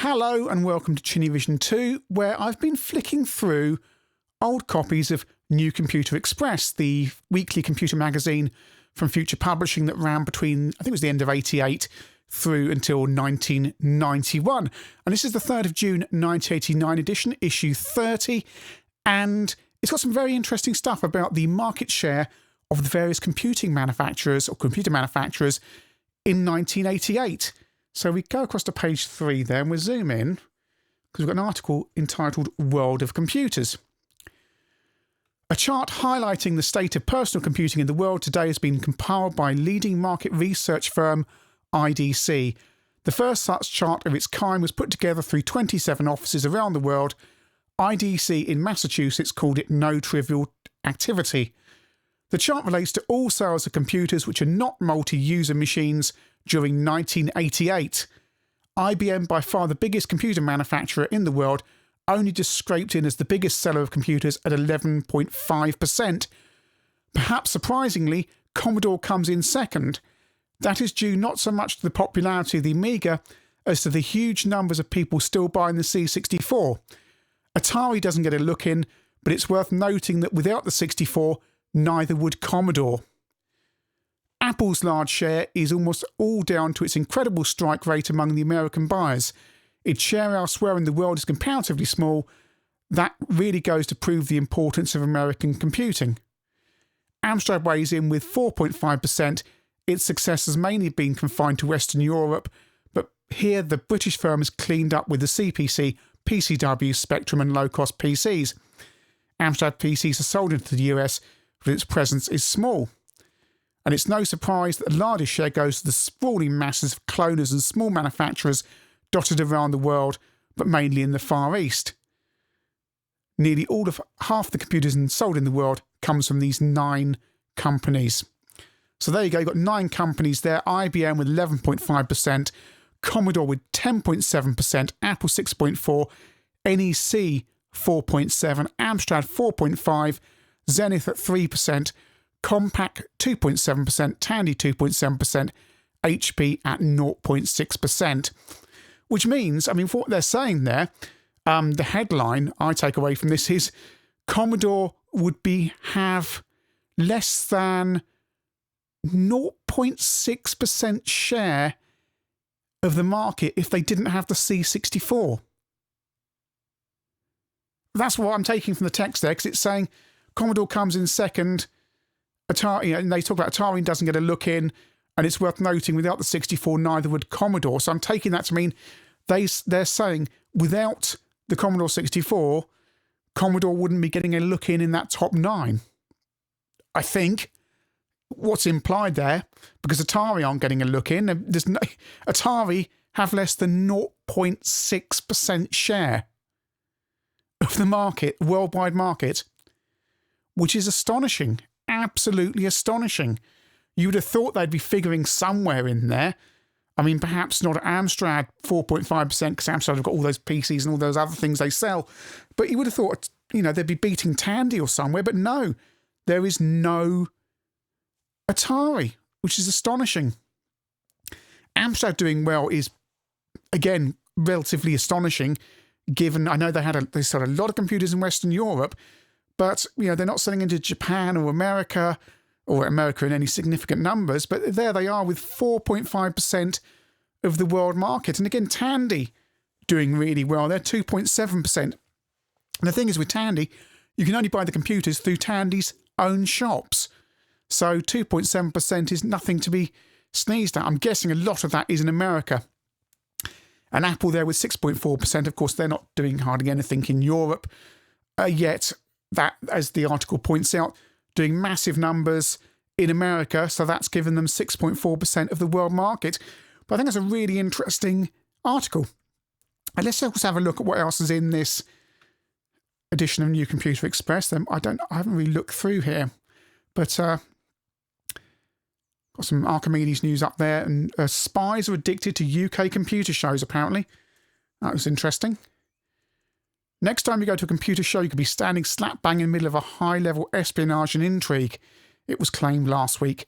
Hello and welcome to Chinny Vision 2, where I've been flicking through old copies of New Computer Express, the weekly computer magazine from Future Publishing that ran between, I think it was the end of 88 through until 1991. And this is the 3rd of June 1989 edition, issue 30, and it's got some very interesting stuff about the market share of the various computing manufacturers or computer manufacturers in 1988. So we go across to page 3 there and we'll zoom in because we've got an article entitled World of Computers. A chart highlighting the state of personal computing in the world today has been compiled by leading market research firm IDC. The first such chart of its kind was put together through 27 offices around the world. IDC in Massachusetts called it no trivial activity. The chart relates to all sales of computers which are not multi-user machines during 1988. IBM, by far the biggest computer manufacturer in the world, only just scraped in as the biggest seller of computers at 11.5%. Perhaps surprisingly, Commodore comes in second. That is due not so much to the popularity of the Amiga as to the huge numbers of people still buying the C64. Atari doesn't get a look in, but it's worth noting that without the 64, neither would Commodore. Apple's large share is almost all down to its incredible strike rate among the American buyers. Its share elsewhere in the world is comparatively small. That really goes to prove the importance of American computing. Amstrad weighs in with 4.5%. Its success has mainly been confined to Western Europe, but here the British firm has cleaned up with the CPC, PCW, Spectrum and low-cost PCs. Amstrad PCs are sold into the US, but its presence is small. And it's no surprise that the largest share goes to the sprawling masses of cloners and small manufacturers dotted around the world, but mainly in the Far East. Nearly all of half the computers sold in the world comes from these 9 companies. So there you go, you've got 9 companies there, IBM with 11.5%, Commodore with 10.7%, Apple 6.4%, NEC 4.7%, Amstrad 4.5%, Zenith at 3%, Compaq 2.7%, Tandy 2.7%, HP at 0.6%. Which means, I mean, for what they're saying there, the headline I take away from this is Commodore would have less than 0.6% share of the market if they didn't have the C64. That's what I'm taking from the text there, because it's saying Commodore comes in second, Atari, and they talk about Atari doesn't get a look in, and it's worth noting without the 64, neither would Commodore. So I'm taking that to mean they're saying without the Commodore 64, Commodore wouldn't be getting a look in that top 9. I think what's implied there, because Atari aren't getting a look in, Atari have less than 0.6% share of the market, worldwide market, which is astonishing. Absolutely astonishing. You would have thought they'd be figuring somewhere in there. I mean, perhaps not at Amstrad 4.5%, because Amstrad have got all those PCs and all those other things they sell. But you would have thought, they'd be beating Tandy or somewhere. But no, there is no Atari, which is astonishing. Amstrad doing well is, again, relatively astonishing, given I know they sold a lot of computers in Western Europe, but they're not selling into Japan or America in any significant numbers. But there they are with 4.5% of the world market. And again, Tandy doing really well. They're 2.7%. And the thing is with Tandy, you can only buy the computers through Tandy's own shops. So 2.7% is nothing to be sneezed at. I'm guessing a lot of that is in America. And Apple there with 6.4%. Of course, they're not doing hardly anything in Europe yet. That, as the article points out, doing massive numbers in America, so that's given them 6.4% of the world market. But I think that's a really interesting article. And let's also have a look at what else is in this edition of New Computer Express. I haven't really looked through here, but got some Archimedes news up there, and spies are addicted to UK computer shows, apparently. That was interesting. Next time you go to a computer show, you could be standing slap bang in the middle of a high-level espionage and intrigue, it was claimed last week.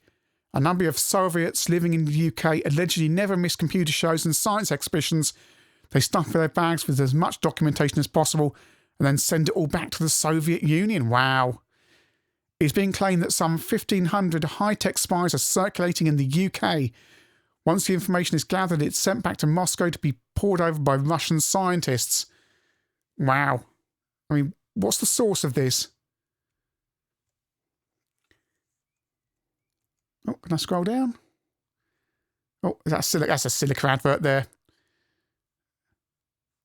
A number of Soviets living in the UK allegedly never missed computer shows and science exhibitions They stuff their bags with as much documentation as possible and then send it all back to the Soviet Union. Wow. It's being claimed that some 1,500 high-tech spies are circulating in the UK. Once the information is gathered, it's sent back to Moscow to be pored over by Russian scientists. Wow. I mean, what's the source of this? Oh, can I scroll down? Oh, that's a Silica advert there.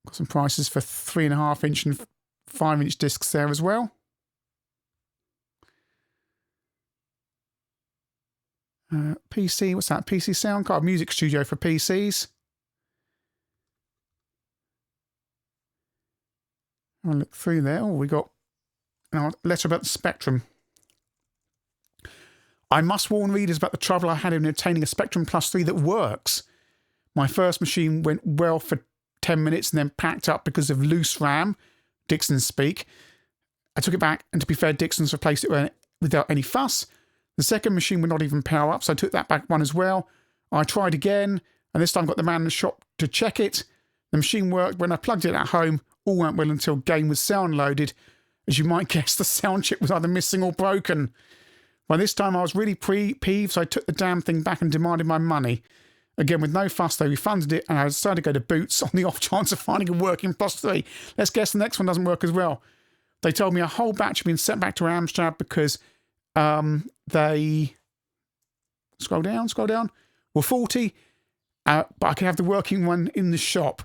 Got some prices for 3.5-inch and 5-inch discs there as well. PC, what's that? PC sound card, music studio for PCs. I'll look through there. Oh, we got a letter about the Spectrum. I must warn readers about the trouble I had in obtaining a Spectrum Plus 3 that works. My first machine went well for 10 minutes and then packed up because of loose RAM, Dixon speak. I took it back, and to be fair, Dixon's replaced it without any fuss. The second machine would not even power up, so I took that back one as well. I tried again, and this time got the man in the shop to check it. The machine worked. When I plugged it at home, all went well until game was sound loaded. As you might guess, the sound chip was either missing or broken. By this time, I was really peeved, so I took the damn thing back and demanded my money. Again, with no fuss, they refunded it, and I decided to go to Boots on the off chance of finding a working Plus 3. Let's guess the next one doesn't work as well. They told me a whole batch had been sent back to Amstrad because they... Scroll down. Were faulty, but I could have the working one in the shop.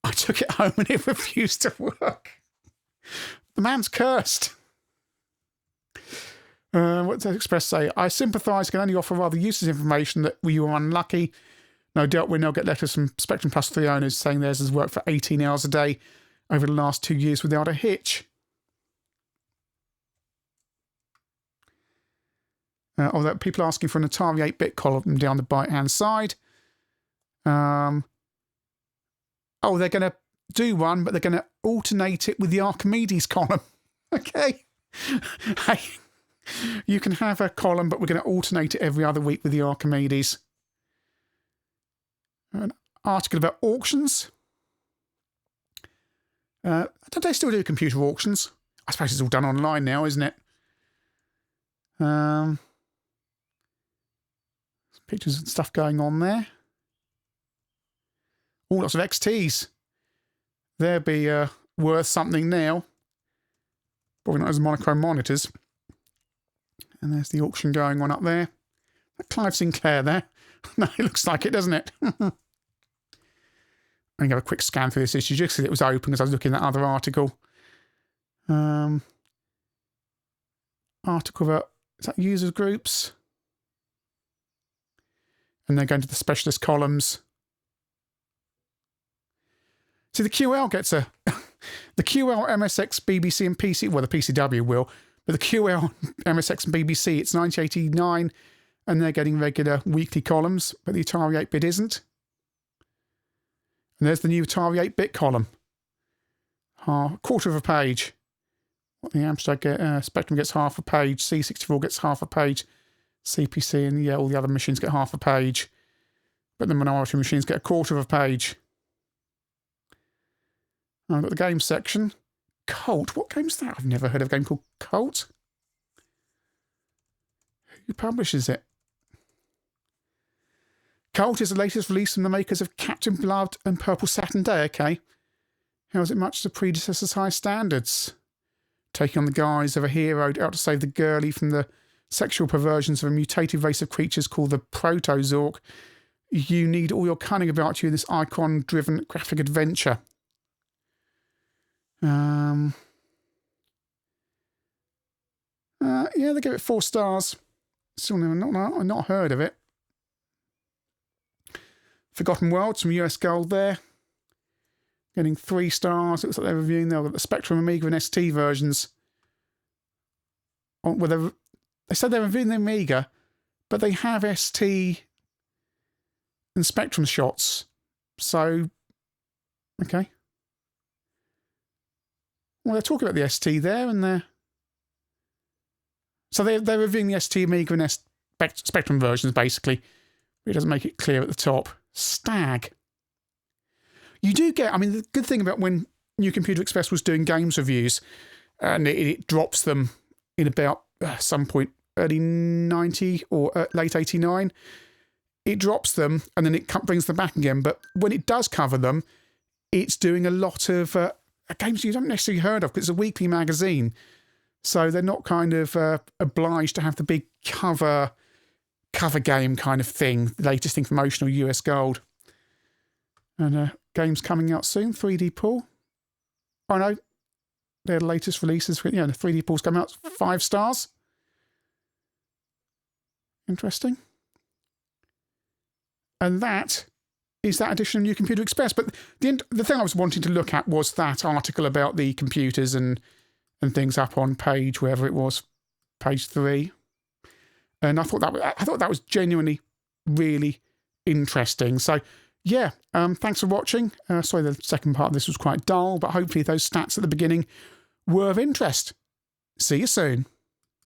I took it home and it refused to work. The man's cursed. What does Express say? I sympathise, can only offer rather useless information that you were unlucky. No doubt we'll now get letters from Spectrum Plus 3 owners saying theirs has worked for 18 hours a day over the last 2 years without a hitch. Although people asking for an Atari 8-bit column down the right-hand side. Oh, they're going to do one, but they're going to alternate it with the Archimedes column. Okay. Hey, you can have a column, but we're going to alternate it every other week with the Archimedes. An article about auctions. Don't they still do computer auctions? I suppose it's all done online now, isn't it? Pictures and stuff going on there. Oh, lots of XTs. They'll be worth something now. Probably not as monochrome monitors. And there's the auction going on up there. Clive Sinclair there. No, it looks like it, doesn't it? I'm going to have a quick scan through this issue just because it was open as I was looking at that other article. Article about, is that users groups? And they're going to the specialist columns. See, the QL gets a... the QL, MSX, BBC and PC... Well, the PCW will. But the QL, MSX and BBC, it's 1989. And they're getting regular weekly columns. But the Atari 8-bit isn't. And there's the new Atari 8-bit column. A quarter of a page. What the Amstrad Spectrum gets half a page. C64 gets half a page. CPC and all the other machines get half a page. But the minority machines get a quarter of a page. I've got the game section. Colt. What game's that? I've never heard of a game called Colt. Who publishes it? Colt is the latest release from the makers of Captain Blood and Purple Saturn Day. Okay. How is it much to predecessor's high standards? Taking on the guise of a hero out to save the girlie from the sexual perversions of a mutated race of creatures called the Protozoark, you need all your cunning about you in this icon-driven graphic adventure. Yeah, they give it 4 stars. Still not heard of it. Forgotten Worlds from US Gold there. Getting 3 stars. It looks like they're reviewing. They've got the Spectrum, Amiga and ST versions. Well, they said they're reviewing the Amiga, but they have ST and Spectrum shots. So, okay. Well, they're talking about the ST there, and they're... So they're reviewing the ST, Amiga and Spectrum versions, basically. But it doesn't make it clear at the top. Stag. You do get, I mean, the good thing about when New Computer Express was doing games reviews, and it drops them in about some point early 90 or late 89, it drops them and then it brings them back again. But when it does cover them, it's doing a lot of games you don't necessarily heard of, because it's a weekly magazine. So they're not kind of obliged to have the big cover game kind of thing, the latest thing from Ocean or US Gold. And games coming out soon, 3D Pool. Oh no, their latest releases, the 3D Pool's coming out, 5 stars. Interesting. And that is that edition of New Computer Express. But the thing I was wanting to look at was that article about the computers and things up on page, wherever it was, page 3. And I thought that was genuinely really interesting. So yeah, thanks for watching. Sorry, the second part of this was quite dull, but hopefully those stats at the beginning were of interest. See you soon.